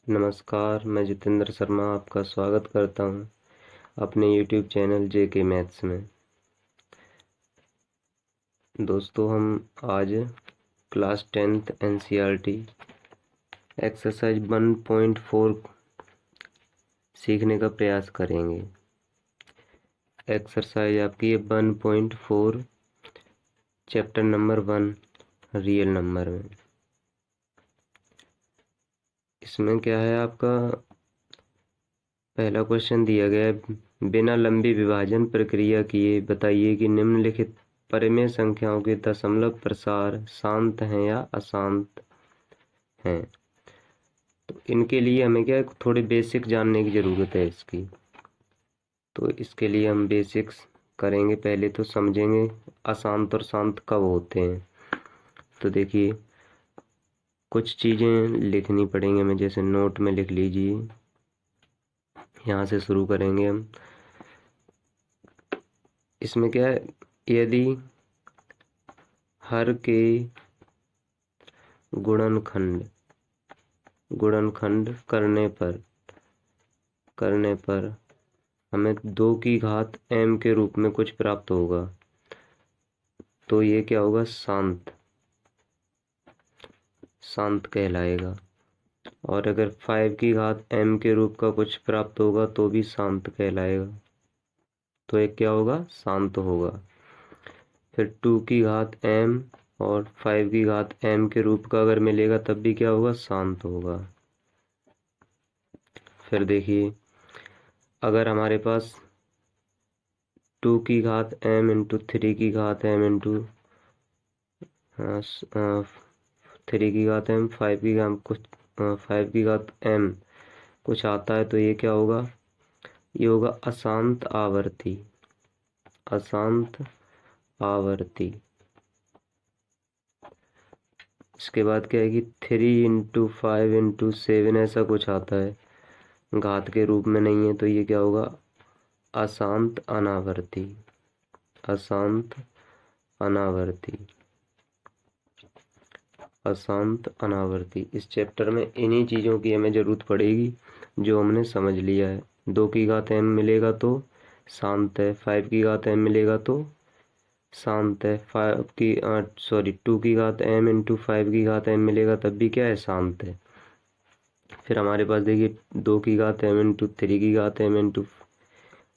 नमस्कार, मैं जितेंद्र शर्मा आपका स्वागत करता हूं अपने YouTube चैनल JK मैथ्स में। दोस्तों, हम आज क्लास 10th NCERT एक्सरसाइज 1.4 सीखने का प्रयास करेंगे। एक्सरसाइज आपकी है 1.4 चैप्टर नंबर 1 रियल नंबर में। इसमें क्या है, आपका पहला क्वेश्चन दिया गया है, बिना लंबी विभाजन प्रक्रिया किए बताइए कि निम्नलिखित परिमेय संख्याओं के दशमलव प्रसार शांत हैं या अशांत हैं। तो इनके लिए हमें क्या है, थोड़े बेसिक जानने की ज़रूरत है इसकी। तो इसके लिए हम बेसिक्स करेंगे। पहले तो समझेंगे अशांत और शांत कब होते हैं। तो देखिए, कुछ चीज़ें लिखनी पड़ेंगी हमें, जैसे नोट में लिख लीजिए। यहाँ से शुरू करेंगे हम। इसमें क्या है, यदि हर के गुणनखंड करने पर हमें 2 की घात m के रूप में कुछ प्राप्त होगा, तो ये क्या होगा, शांत कहलाएगा। और अगर 5 की घात m के रूप का कुछ प्राप्त होगा तो भी शांत कहलाएगा, तो एक क्या होगा, शांत होगा। फिर 2 की घात m और 5 की घात m के रूप का अगर मिलेगा तब भी क्या होगा, शांत होगा। फिर देखिए, अगर हमारे पास 2 की घात m इंटू 3 की घात m इंटू 3 की घात m 5 की घात कुछ 5 की घात m कुछ आता है, तो ये क्या होगा, ये होगा अशांत आवर्ती। इसके बाद क्या है कि 3 इंटू 5 इंटू 7 ऐसा कुछ आता है, घात के रूप में नहीं है, तो ये क्या होगा, अशांत अनावर्ती। इस चैप्टर में इन्हीं चीज़ों की हमें ज़रूरत पड़ेगी जो हमने समझ लिया है। 2 की घात m मिलेगा तो शांत है, 5 की घात m मिलेगा तो शांत है, 2 की घात m इंटू 5 की घात m मिलेगा तब भी क्या है, शांत है। फिर हमारे पास देखिए 2 की घात m इंटू 3 की घात m इंटू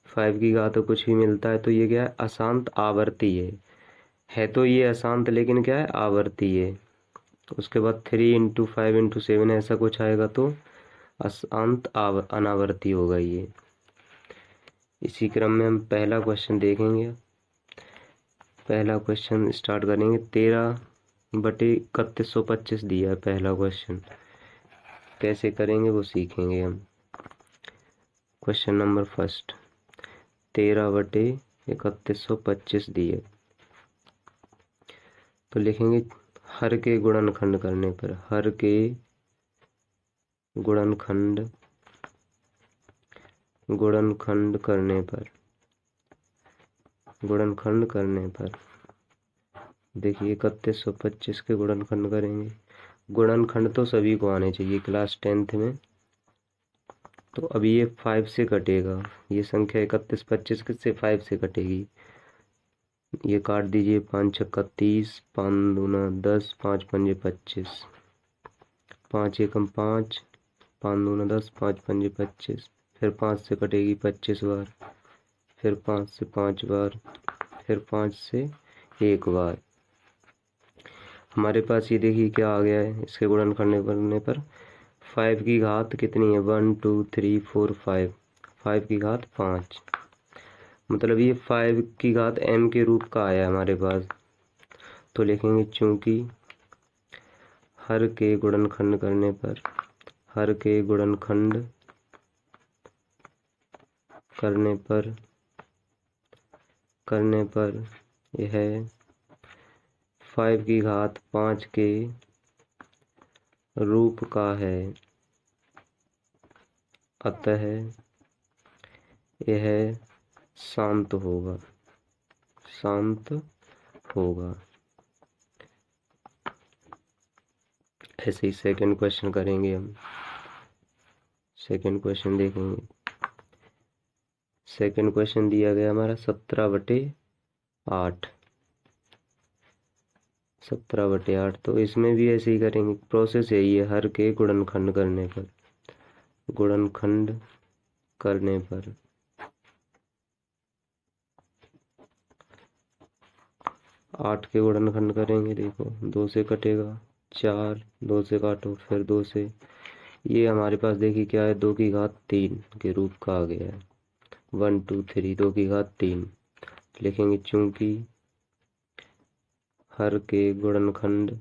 5 की घात कुछ भी मिलता है, तो ये क्या है, अशांत आवर्ती है तो ये अशांत, लेकिन क्या है, आवर्ती है। उसके बाद 3 इंटू 5 इंटू 7 ऐसा कुछ आएगा तो अशांत अनावर्ती होगा ये। इसी क्रम में हम पहला क्वेश्चन देखेंगे। पहला क्वेश्चन स्टार्ट करेंगे। 13/3125 दिया है पहला क्वेश्चन, कैसे करेंगे वो सीखेंगे हम। क्वेश्चन नंबर फर्स्ट, 13/3125 दिए, तो लिखेंगे हर के गुणनखंड करने पर, हर के गुणनखंड करने पर देखिए 3125 के गुणनखंड करेंगे। गुणनखंड तो सभी को आने चाहिए क्लास 10th में। तो अभी ये 5 से कटेगा, ये संख्या 3125 से 5 से कटेगी। ये काट दीजिए, 5 छक्का 30, 5 दूना 10, 5 पंजे 25, 5 एकम 5, 5 दूना 10, 5 पंजे 25। फिर 5 से कटेगी 25 बार, फिर 5 से 5 बार, फिर 5 से 1 बार। हमारे पास ये देखिए क्या आ गया है, इसके गुणनखंड करने पर 5 की घात कितनी है, 1 2 3 4 5, 5 की घात 5, मतलब ये 5 की घात m के रूप का आया हमारे पास। तो लिखेंगे चूंकि हर के गुणनखंड करने पर, हर के गुणनखंड करने पर यह 5 की घात 5 के रूप का है, अतः यह शांत होगा। ऐसे ही सेकंड क्वेश्चन करेंगे हम। सेकंड क्वेश्चन देखेंगे। सेकंड क्वेश्चन दिया गया हमारा 17/8। 17/8, तो इसमें भी ऐसे ही करेंगे। प्रोसेस यही है, हर के गुणनखंड करने पर, गुणनखंड करने पर 8 के गुणनखंड करेंगे। देखो 2 से कटेगा 4, 2 से काटो फिर 2 से, ये हमारे पास देखिए क्या है, 2 की घात 3 के रूप का आ गया है। 1 2 3, 2 की घात 3 लिखेंगे। चूंकि हर के गुणनखंड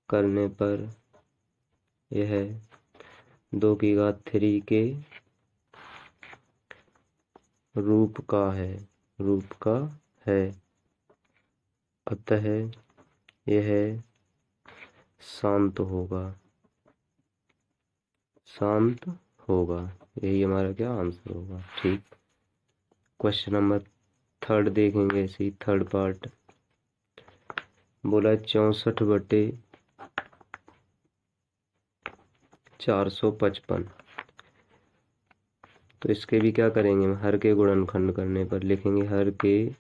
करने पर यह 2 की घात 3 के रूप का है, रूप का है, अतः यह शांत होगा, शांत होगा। यही हमारा क्या आंसर होगा। ठीक, क्वेश्चन नंबर थर्ड देखेंगे। इसी थर्ड पार्ट बोला 64/455। तो इसके भी क्या करेंगे, हर के गुणनखंड करने पर लिखेंगे, हर के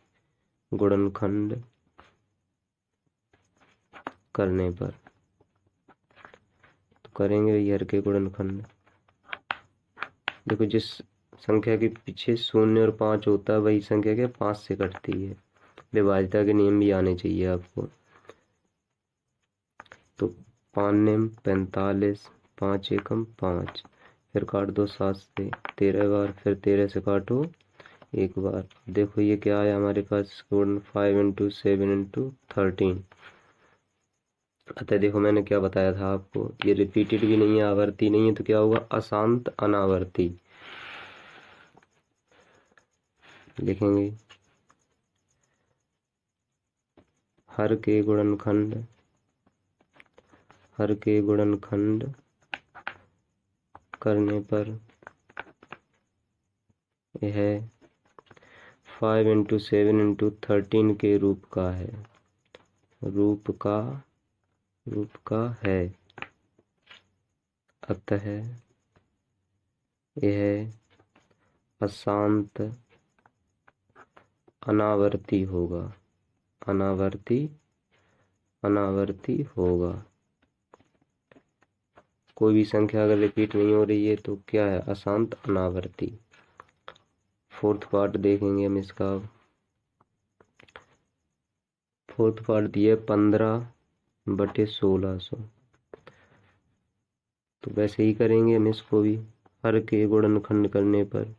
गुणनखंड करने पर। तो करेंगे हर के गुणनखंड। देखो जिस संख्या के पीछे 0 और 5 होता है वही संख्या के 5 से कटती है। विभाज्यता के नियम भी आने चाहिए आपको। तो 5 नियम 45, 5 एकम 5, फिर काट दो 7 से 13 बार, फिर 13 से काटो 1 बार। देखो ये क्या है हमारे पास, 5 × 7 × 13। अतः देखो मैंने क्या बताया था आपको, ये रिपीटेड भी नहीं है, आवर्ती नहीं है, तो क्या होगा, अशांत अनावर्ती लिखेंगे। हर के गुणनखंड, हर के गुणनखंड करने पर यह 5 × 7 × 13 के रूप का है, रूप का है, अतः यह अशांत अनावर्ती होगा, अनावर्ती होगा। कोई भी संख्या अगर रिपीट नहीं हो रही है तो क्या है, अशांत अनावर्ती। फोर्थ पार्ट देखेंगे हम इसका। फोर्थ पार्ट दिया 15/1600। तो वैसे ही करेंगे हम इसको भी, हर के गुणनखंड करने पर,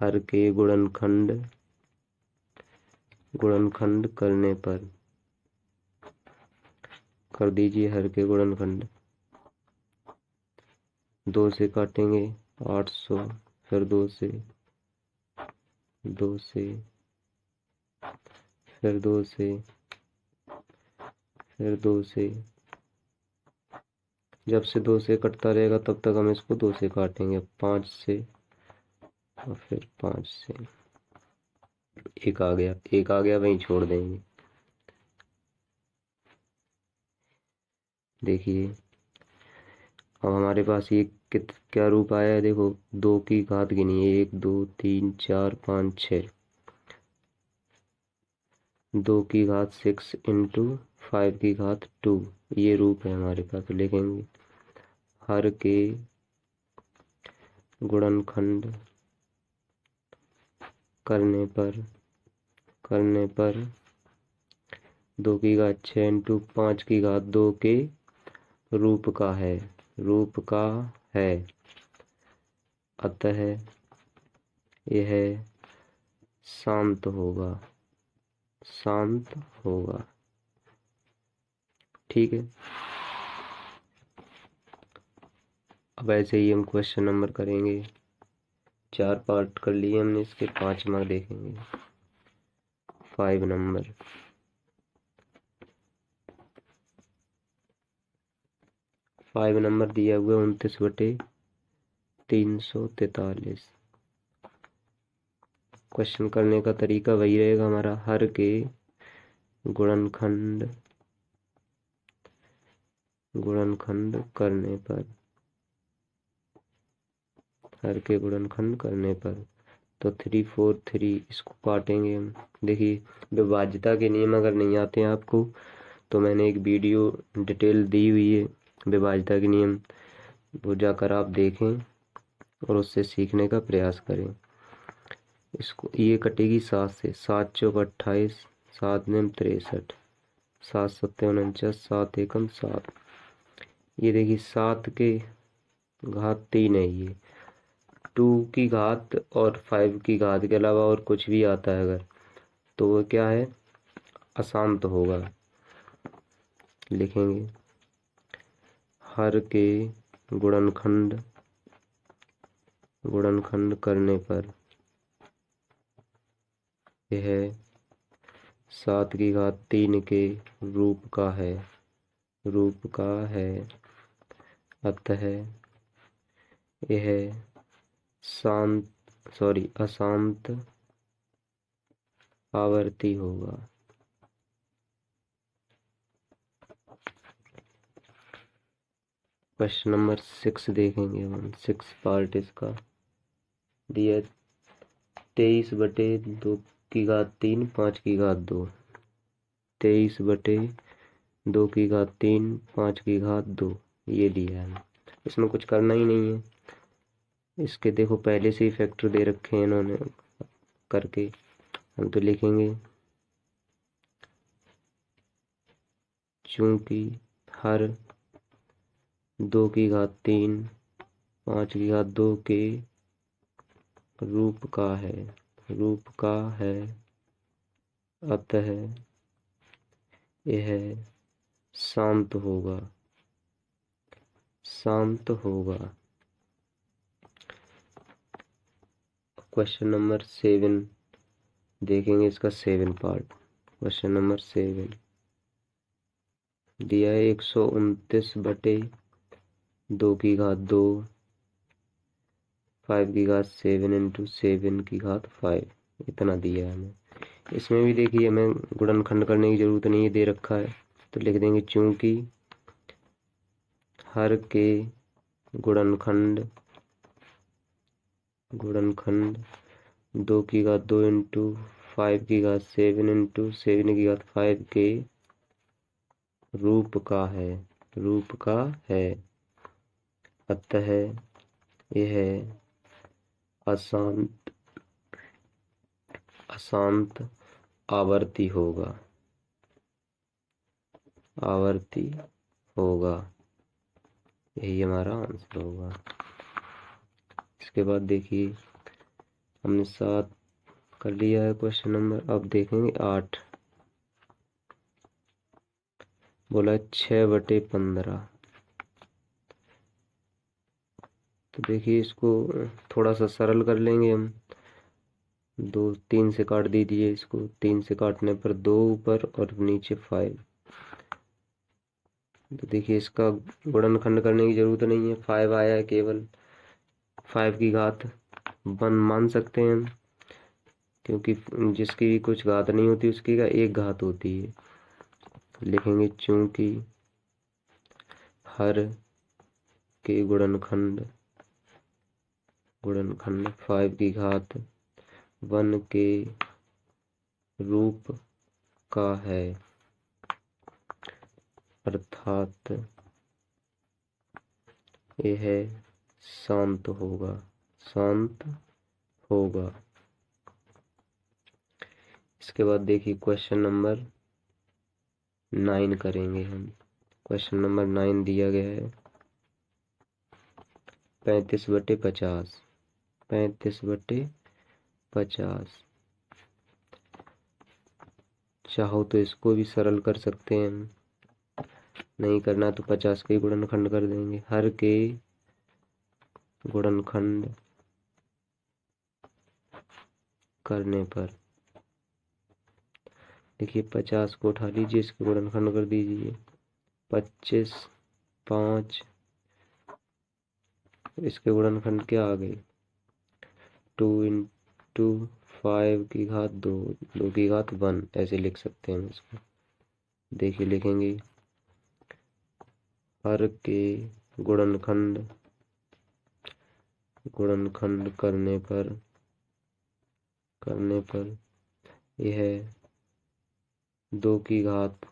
हर के गुणनखंड करने पर कर दीजिए हर के गुणनखंड। 2 से काटेंगे 800, फिर 2 से, 2 से, फिर 2 से, फिर 2 से। जब से 2 से कटता रहेगा तब तक हम इसको 2 से काटेंगे। 5 से और फिर 5 से, एक आ गया वहीं छोड़ देंगे। देखिए अब हमारे पास ये क्या रूप आया है, देखो 2 की घात गिनिए, 1 2 3 4 5 6, 2 की घात 6 × 5 की घात 2, ये रूप है हमारे पास। तो लिखेंगे हर के गुणनखंड करने पर 2 की घात 6 × 5 की घात 2 के रूप का है, अतः यह शांत होगा। ठीक है। अब ऐसे ही हम क्वेश्चन नंबर करेंगे। 4 पार्ट कर लिए हमने, इसके 5वां देखेंगे। 5 नंबर, 5 नंबर दिया हुआ 29/343। क्वेश्चन करने का तरीका वही रहेगा हमारा, हर के गुणनखंड गुणनखंड करने पर, हर के गुणनखंड करने पर, तो 3 4 3 इसको काटेंगे हम। देखिए विभाज्यता के नियम अगर नहीं आते हैं आपको तो मैंने एक वीडियो डिटेल दी हुई है विभाज्यता के नियम, वो जाकर आप देखें और उससे सीखने का प्रयास करें। इसको ये कटेगी 7 से, 7 चौक 28, 7 नेम 63, 7 सत्ते 49, 7 एकम 7। ये देखिए 7 के घात 3 है, ये 2 की घात और 5 की घात के अलावा और कुछ भी आता है अगर, तो वो क्या है, अशांत होगा। लिखेंगे हर के गुणनखंड करने पर यह 7 की घात 3 के रूप का है, अतः यह अशांत आवर्ती होगा। क्वेश्चन नंबर 6 देखेंगे हम। 6 पार्ट इसका दिया 23/2 की घात 3 5 की घात 2, 23/2 की घात 3 5 की घात 2 ये दिया है। इसमें कुछ करना ही नहीं है, इसके देखो पहले से ही फैक्टर दे रखे हैं इन्होंने करके। हम तो लिखेंगे चूंकि हर 2 की घात 3 5 की घात 2 के रूप का है, अतः यह शांत होगा। क्वेश्चन नंबर 7 देखेंगे, इसका 7 पार्ट। क्वेश्चन नंबर 7 दिया है 129/2 की घात 2, 5 की घात 7 इंटू 7 की घात 5, इतना दिया है हमें। इसमें भी देखिए हमें गुणनखंड करने की जरूरत नहीं है, दे रखा है, तो लिख देंगे चूंकि हर के गुणनखंड 2 की घात 2 इंटू 5 की घात 7 इंटू 7 की घात 5 के रूप का है, अतः यह अशांत आवर्ती होगा। यही हमारा आंसर होगा। इसके बाद देखिए हमने 7 कर लिया है क्वेश्चन नंबर। अब देखेंगे 8, बोला 6/15। तो देखिए इसको थोड़ा सा सरल कर लेंगे हम। 3 से काट दीजिए इसको, 3 से काटने पर 2 ऊपर और नीचे 5। तो देखिए इसका गुणनखंड करने की जरूरत नहीं है, 5 आया है, केवल 5 की घात 1 मान सकते हैं हम, क्योंकि जिसकी भी कुछ घात नहीं होती उसकी का एक घात होती है। लिखेंगे चूंकि हर के गुणनखंड 5 की घात 1 के रूप का है, अर्थात यह शांत होगा। इसके बाद देखिए क्वेश्चन नंबर 9 करेंगे हम। क्वेश्चन नंबर 9 दिया गया है 35/50, 35/50। चाहो तो इसको भी सरल कर सकते हैं हम, नहीं करना तो 50 के गुणनखंड कर देंगे। हर के गुणनखंड करने पर देखिए 50 को उठा लीजिए, इसके गुणनखंड कर दीजिए। 25 5, इसके गुणनखंड क्या आ गई, 2 इंटू 5 की घात 2, 2 की घात 1, ऐसे लिख सकते हैं हम इसको। देखिए लिखेंगे हर के गुणनखंड करने पर यह 2 की घात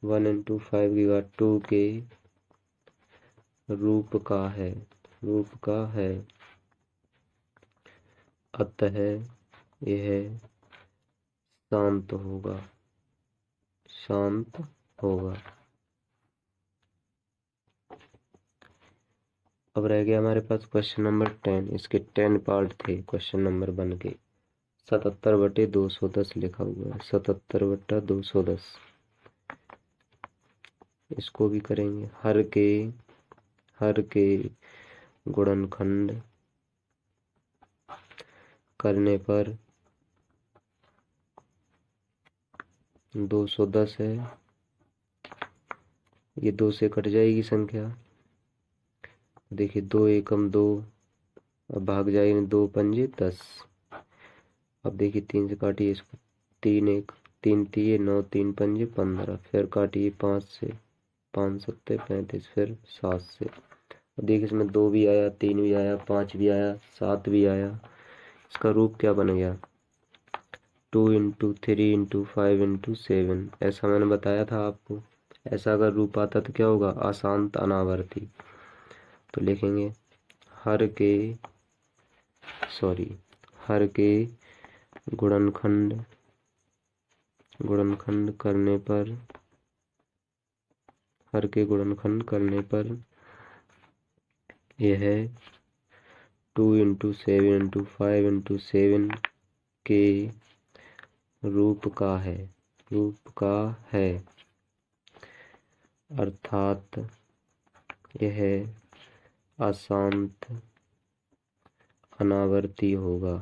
1 × 5 की घात 2 के रूप का है। अतः यह शांत होगा। अब रह गया हमारे पास क्वेश्चन नंबर 10। इसके 10 पार्ट थे क्वेश्चन नंबर 1 के। 77/210 लिखा हुआ है, 77/210। इसको भी करेंगे। हर के गुणनखंड करने पर 210 है। ये 2 से कट जाएगी संख्या। देखिए 2 एकम 2, अब भाग जाएगी 2 पंजे 10। अब देखिए 3 से काटिए इसको, 3 1 3 3 9 3 पंजे 15। फिर काटिए 5 से, 5 7 35, फिर 7 से। अब देखिए इसमें 2 भी आया, 3 भी आया, 5 भी आया, 7 भी आया। इसका रूप क्या बन गया? 2 × 3 × 5 × 7। ऐसा मैंने बताया था आपको। ऐसा अगर रूप आता तो क्या होगा? अशांत अनावर्ती। तो लिखेंगे हर के गुणनखंड करने पर यह 2 × 7 × 5 × 7 के रूप का है। अर्थात यह अशांत अनावर्ती होगा।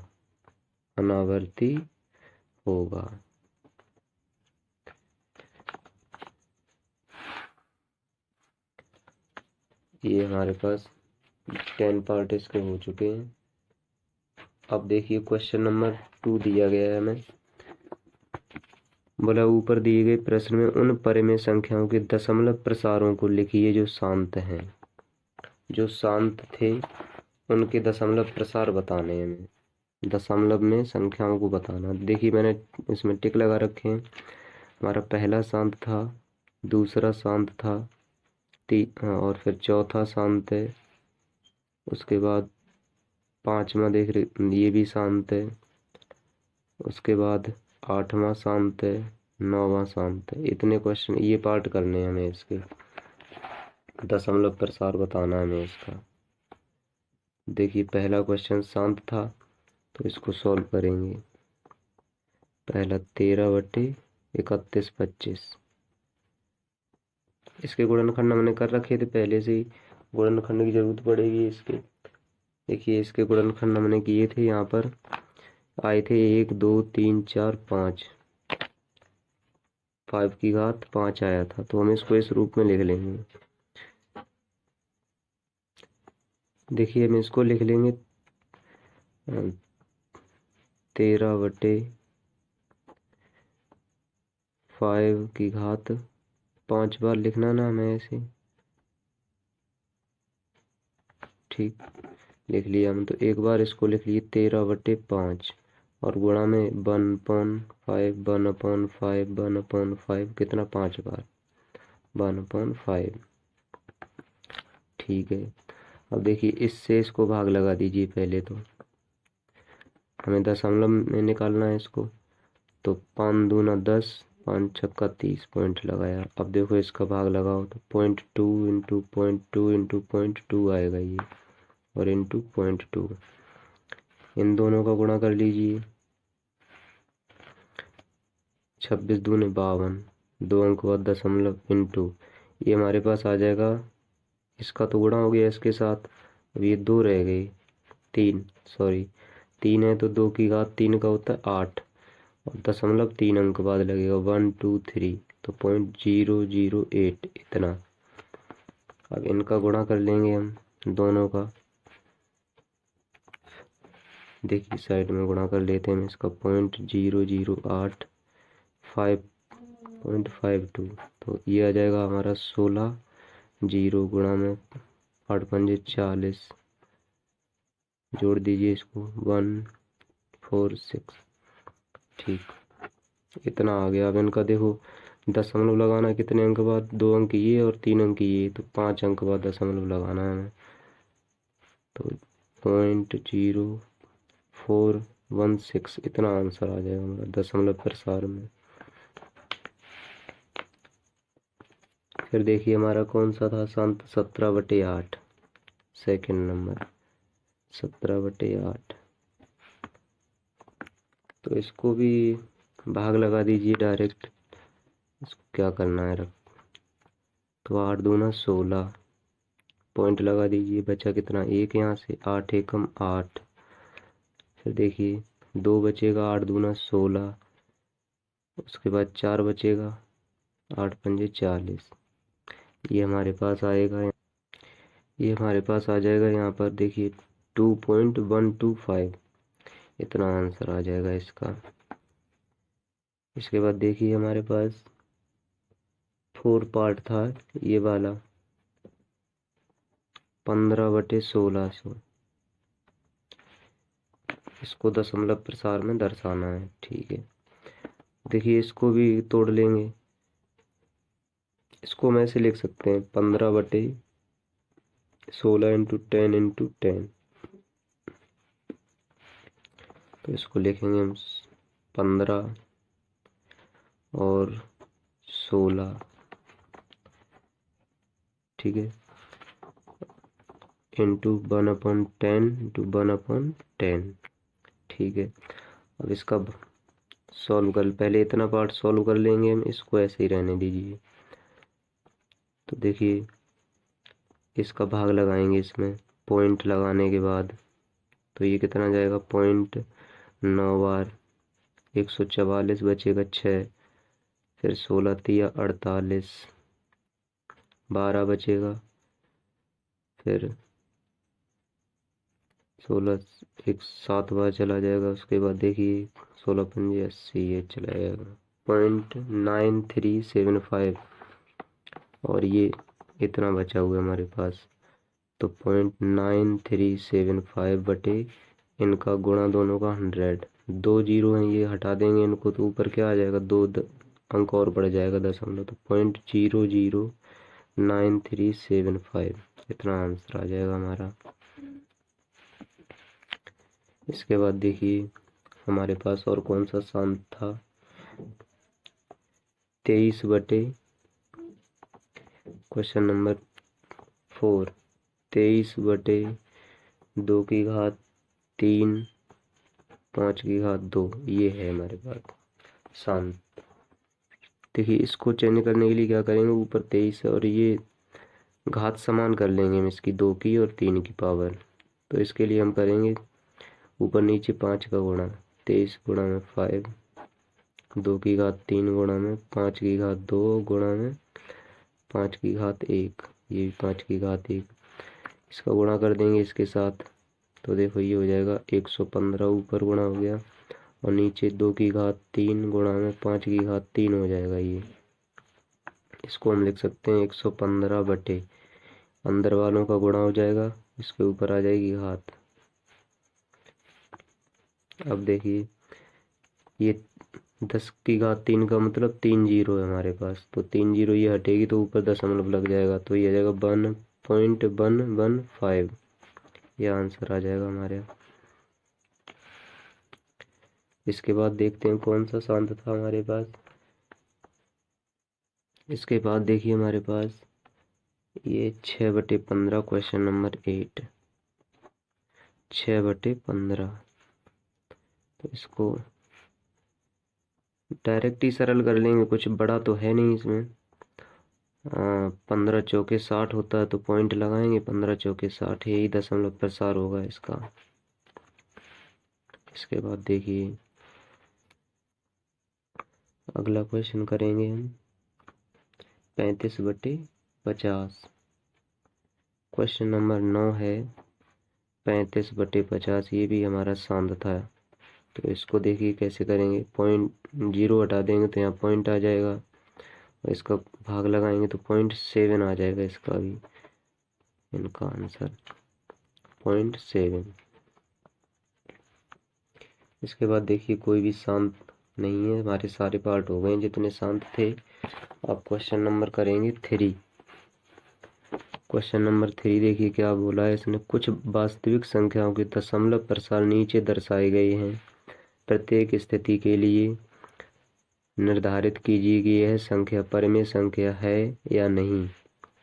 ये हमारे पास 10 पार्ट इसके हो चुके हैं। अब देखिए क्वेश्चन नंबर 2 दिया गया है हमें। बोला ऊपर दिए गए प्रश्न में उन परिमेय संख्याओं के दशमलव प्रसारों को लिखिए जो शांत हैं। जो शांत थे उनके दशमलव प्रसार बताने हैं हमें। दशमलव में संख्याओं को बताना। देखिए मैंने इसमें टिक लगा रखे हैं। हमारा पहला शांत था, दूसरा शांत था, और फिर चौथा शांत है। उसके बाद 5वां देख रहे, ये भी शांत है। उसके बाद 8वां शांत है, 9वां शांत है। इतने क्वेश्चन, ये पार्ट करने हैं हमें। इसके दशमलव प्रसार बताना है हमें इसका। देखिए पहला क्वेश्चन शांत था तो इसको सॉल्व करेंगे। पहला 13/31 25। इसके गुणनखंड हमने कर रखे थे पहले से ही। गुणनखंड की जरूरत पड़ेगी इसके। देखिए इसके गुणनखंड हमने किए थे, यहाँ पर आए थे 1 2 3 4 5। 5 की घात 5 आया था, तो हम इसको इस रूप में लिख लेंगे। देखिए हम इसको लिख लेंगे 13/5 की घात 5 बार लिखना ना हमें ऐसे। ठीक, लिख लिया हम। तो एक बार इसको लिख लिए 13/5 और गुणा में 1/5 1/5 1/5 कितना 5 बार 1/5। ठीक है। अब देखिए इससे इसको भाग लगा दीजिए। पहले तो हमें दशमलव में निकालना है इसको। तो 5 दूना 10, 5 छक्का 30, पॉइंट लगाया। अब देखो इसका भाग लगाओ तो 0.2 × 0.2 × 0.2 आएगा ये, और इंटू 0.2। इन दोनों का गुणा कर लीजिए। 26 दूने 52, 2 अंक बाद दशमलव इंटू, ये हमारे पास आ जाएगा। इसका तो गुणा हो गया इसके साथ। अब ये 2 रह गए, 3 है तो 2 की घात 3 का होता है 8, और दशमलव 3 अंक बाद लगेगा 1 2 3, तो 0.008 इतना। अब इनका गुणा कर लेंगे हम दोनों का। देखिए साइड में गुणा कर लेते हैं इसका। 0.008 5.52, तो ये आ जाएगा हमारा 16 जीरो गुणा में 8 पंजे 40, जोड़ दीजिए इसको 146। ठीक, इतना आ गया। अब इनका देखो दशमलव लगाना है, कितने अंक बाद, 2 अंक ये और 3 अंक ये, तो 5 अंक बाद दशमलव लगाना है हमें। तो 0.0416 इतना आंसर आ जाएगा हमारा दशमलव प्रसार में। फिर देखिए हमारा कौन सा था शांत, 17/8, सेकंड नंबर 17/8। तो इसको भी भाग लगा दीजिए डायरेक्ट। इसको क्या करना है रख, तो 8 दूना 16, पॉइंट लगा दीजिए, बचा कितना, 1 यहाँ से, 8 एकम 8। फिर देखिए 2 बचेगा, 8 दूना 16, उसके बाद 4 बचेगा, 8 पंजे 40। ये हमारे पास आएगा, ये हमारे पास आ जाएगा यहाँ पर देखिए 2.125, इतना आंसर आ जाएगा इसका। इसके बाद देखिए हमारे पास 4 पार्ट था ये वाला, 15/1600, इसको दशमलव प्रसार में दर्शाना है। ठीक है, देखिए इसको भी तोड़ लेंगे। इसको हम ऐसे लिख सकते हैं 15/16 इंटू 10 इंटू 10। तो इसको लिखेंगे हम 15 और 16, ठीक है, इंटू 1/10 इंटू 1/10। ठीक है, अब इसका सॉल्व कर, पहले इतना पार्ट सॉल्व कर लेंगे हम, इसको ऐसे ही रहने दीजिए। तो देखिए इसका भाग लगाएंगे इसमें, पॉइंट लगाने के बाद तो ये कितना जाएगा, 0.9 बार 144 बचेगा 6, फिर 16 तिया 48, 12 बचेगा, फिर 16 एक 7 बार चला जाएगा, उसके बाद देखिए 16 पंजे 80, ये चला जाएगा 0.9375, और ये इतना बचा हुआ है हमारे पास। तो 0.9375 बटे इनका गुणा दोनों का 100, 2 जीरो हैं ये हटा देंगे इनको, तो ऊपर क्या आ जाएगा, 2 अंक और बढ़ जाएगा दशमलव, तो 0.009375 इतना आंसर आ जाएगा हमारा। इसके बाद देखिए हमारे पास और कौन सा शांत था, 23 बटे क्वेश्चन नंबर 4, 23 बटे 2 की घात 3 5 की घात 2, ये है हमारे पास शांत। देखिए इसको चेंज करने के लिए क्या करेंगे, ऊपर 23 और ये घात समान कर लेंगे हम इसकी, 2 की और 3 की पावर। तो इसके लिए हम करेंगे ऊपर नीचे 5 का गुणा, 23 गुणा में 5, 2 की घात 3 गुणा में 5 की घात 2 गुणा में 5 की घात 1, ये 5 की घात 1, इसका गुणा कर देंगे इसके साथ। तो देखो ये हो जाएगा 115, ऊपर गुणा हो गया, और नीचे 2 की घात 3 गुणा में 5 की घात 3 हो जाएगा ये। इसको हम लिख सकते हैं 115 बटे, अंदर वालों का गुणा हो जाएगा, इसके ऊपर आ जाएगी घात। अब देखिए ये 10 की घात 3 का मतलब 3 जीरो है हमारे पास, तो 3 जीरो ये हटेगी तो ऊपर दशमलव लग जाएगा, तो ये आ जाएगा 1.115, ये आंसर आ जाएगा हमारे। इसके बाद देखते हैं कौन सा शांत था हमारे पास। इसके बाद देखिए हमारे पास ये 6/15 क्वेश्चन नंबर 8, 6/15। तो इसको डायरेक्ट ही सरल कर लेंगे, कुछ बड़ा तो है नहीं इसमें। 15 चौके 60 होता है, तो पॉइंट लगाएंगे, 15 चौके 60, यही दशमलव प्रसार होगा इसका। इसके बाद देखिए अगला क्वेश्चन करेंगे हम 35/50, क्वेश्चन नंबर 9 है 35/50, ये भी हमारा शांत था। तो इसको देखिए कैसे करेंगे, पॉइंट जीरो हटा देंगे तो यहाँ पॉइंट आ जाएगा, और इसका भाग लगाएंगे तो 0.7 आ जाएगा इसका भी, इनका आंसर 0.7। इसके बाद देखिए कोई भी शांत नहीं है, हमारे सारे पार्ट हो गए जितने शांत थे। अब क्वेश्चन नंबर करेंगे 3। क्वेश्चन नंबर 3 देखिए क्या बोला है इसने। कुछ वास्तविक संख्याओं के दशमलव प्रसार नीचे दर्शाए गए हैं। प्रत्येक स्थिति के लिए निर्धारित कीजिए कि यह संख्या परिमेय संख्या है या नहीं।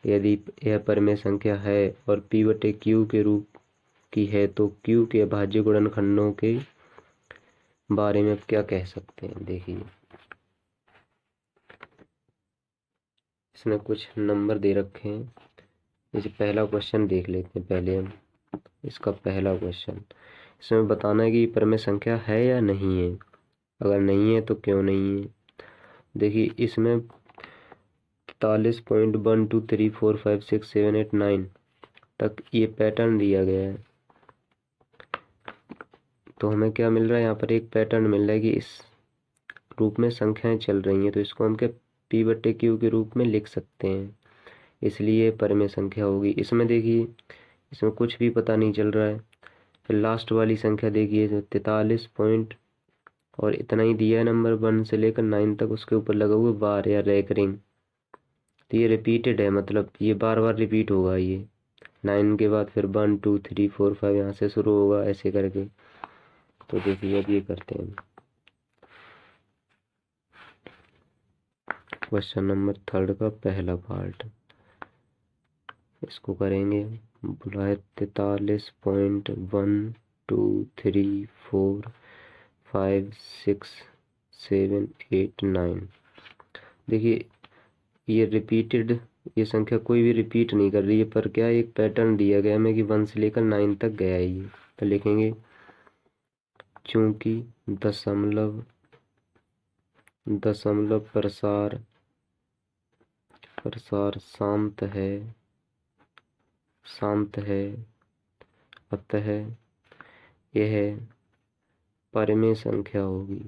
यदि यह परिमेय संख्या है और p/q के रूप की है तो q के अभाज्य गुणनखंडों के बारे में क्या कह सकते हैं। देखिए इसने कुछ नंबर दे रखे हैं। जैसे पहला क्वेश्चन देख लेते हैं पहले हम। इसका पहला क्वेश्चन, इसमें बताना है कि परिमेय संख्या है या नहीं है। अगर नहीं है तो क्यों नहीं है। देखिए इसमें 43.123456789 तक ये पैटर्न दिया गया है। तो हमें क्या मिल रहा है, यहाँ पर एक पैटर्न मिल रहा है कि इस रूप में संख्याएं चल रही हैं, तो इसको हम क्या p/q के रूप में लिख सकते हैं, इसलिए परिमेय संख्या होगी। इसमें देखिए इसमें कुछ भी पता नहीं चल रहा है। फिर लास्ट वाली संख्या देखिए 43 पॉइंट और इतना ही दिया है, नंबर 1 से लेकर 9 तक, उसके ऊपर लगा हुआ बार या रेकरिंग। तो ये रिपीटेड है, मतलब ये बार बार रिपीट होगा। ये 9 के बाद फिर 1 2 3 4 5 यहाँ से शुरू होगा ऐसे करके। तो देखिए अब ये करते हैं क्वेश्चन नंबर 3 का पहला पार्ट। इसको करेंगे, बोला है 43.123456789। देखिए ये रिपीटेड, ये संख्या कोई भी रिपीट नहीं कर रही है, पर क्या एक पैटर्न दिया गया हमें कि 1 से लेकर 9 तक गया है ये। तो लिखेंगे चूंकि दशमलव प्रसार शांत है अतः यह परिमेय संख्या होगी।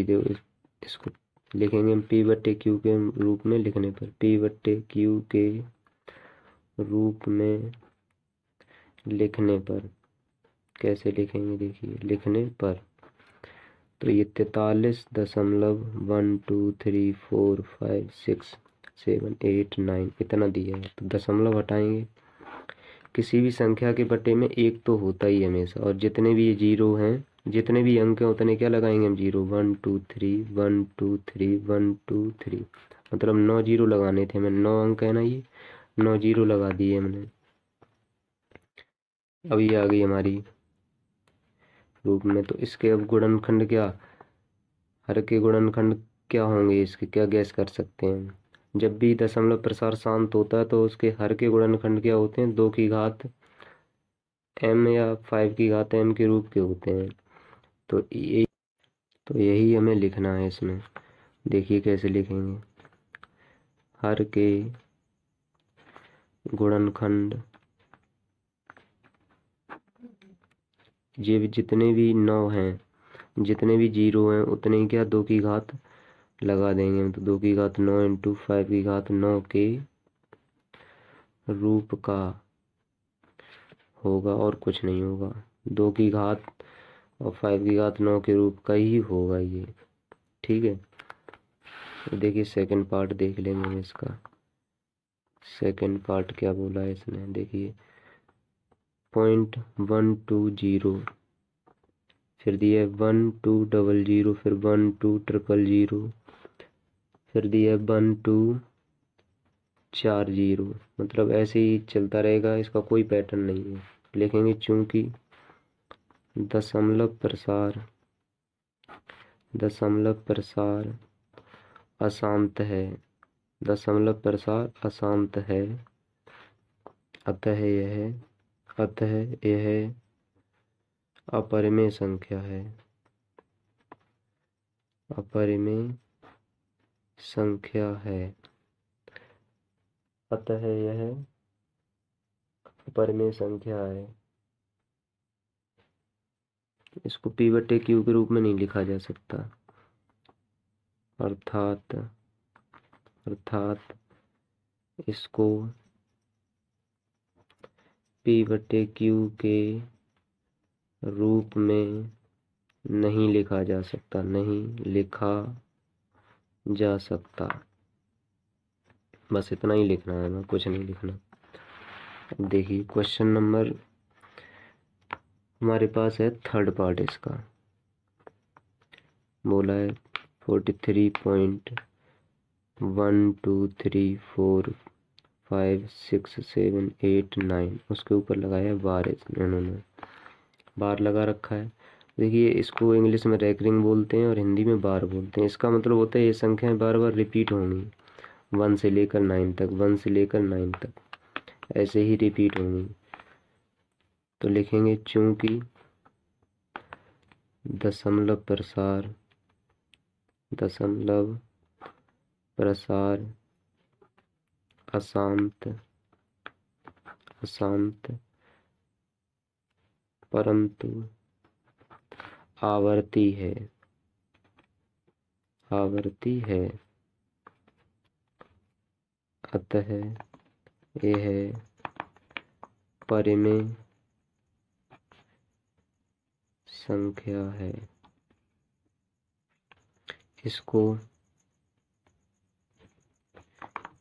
देखो इसको लिखेंगे हम p/q के रूप में लिखने पर, p/q के रूप में लिखने पर कैसे लिखेंगे, देखिए लिखने पर। तो ये 43.123456789 इतना दिया है, तो दशमलव हटाएंगे। किसी भी संख्या के बटे में एक तो होता ही हमेशा, और जितने भी ये जीरो हैं, जितने भी अंक हैं उतने क्या लगाएंगे हम, 0 1 2 3 1 2 3 1 2 3, मतलब 9 जीरो लगाने थे हमें। 9 अंक है ना, ये 9 जीरो लगा दिए हमने। अब ये आ गई हमारी रूप में। तो इसके अब गुणनखंड क्या, हर के गुणनखंड क्या होंगे, इसके क्या गैस कर सकते हैं। जब भी दशमलव प्रसार शांत होता है तो उसके हर के गुणनखंड क्या होते हैं, 2 की घात m या 5 की घात m के रूप के होते हैं। तो यही हमें लिखना है इसमें। देखिए कैसे लिखेंगे, हर के गुणनखंड, ये जितने भी 9 हैं, जितने भी जीरो हैं उतने ही क्या 2 की घात लगा देंगे हम। तो 2 की घात 9 इंटू 5 की घात 9 के रूप का होगा और कुछ नहीं होगा। 2 की घात और 5 की घात 9 के रूप का ही होगा ये, ठीक है। तो देखिए सेकंड पार्ट देख लेंगे हम इसका। सेकंड पार्ट क्या बोला है इसने, देखिए 0.120, फिर दिया 1200, फिर 12000, फिर दिया 1240, मतलब ऐसे ही चलता रहेगा, इसका कोई पैटर्न नहीं है। लिखेंगे चूंकि दशमलव प्रसार अशांत है, अतः यह अपरिमेय संख्या है, अतः यह अपरिमेय संख्या है। इसको P/Q के रूप में नहीं लिखा जा सकता। अर्थात इसको P/Q के रूप में नहीं लिखा जा सकता, बस इतना ही लिखना है, ना कुछ नहीं लिखना। अब देखिए क्वेश्चन नंबर हमारे पास है थर्ड पार्ट इसका। बोला है 43.123456789, उसके ऊपर लगाया बार, इन्होंने बार लगा रखा है। देखिए इसको इंग्लिश में रैकरिंग बोलते हैं और हिंदी में बार बोलते हैं। इसका मतलब होता है ये संख्याएं बार बार रिपीट होंगी, 1 से लेकर 9 तक ऐसे ही रिपीट होंगी। तो लिखेंगे चूंकि दशमलव प्रसार अशांत परंतु आवर्ती है, अतः यह परिमेय संख्या है। इसको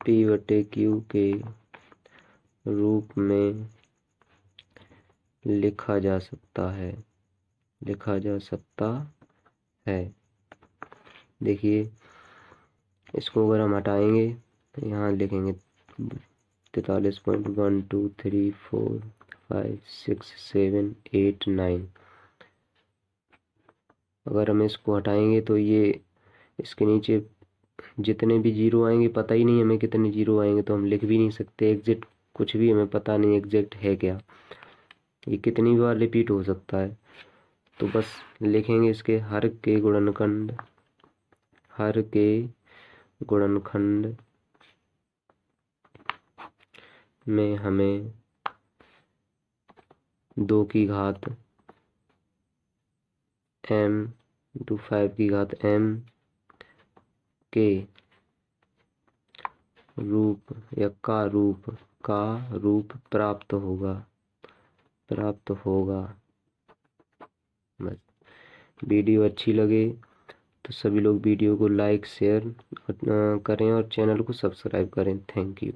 P/Q के रूप में लिखा जा सकता है। देखिए इसको अगर हम हटाएंगे तो यहाँ लिखेंगे 43.123456789। अगर हम इसको हटाएंगे तो ये इसके नीचे जितने भी जीरो आएंगे पता ही नहीं हमें कितने जीरो आएंगे, तो हम लिख भी नहीं सकते एग्जैक्ट, कुछ भी हमें पता नहीं एग्जैक्ट है क्या, ये कितनी बार रिपीट हो सकता है। तो बस लिखेंगे इसके हर के गुणनखंड में हमें 2 की घात m × 5 की घात m के रूप या का रूप प्राप्त होगा। बस वीडियो अच्छी लगे तो सभी लोग वीडियो को लाइक शेयर करें और चैनल को सब्सक्राइब करें। Thank you.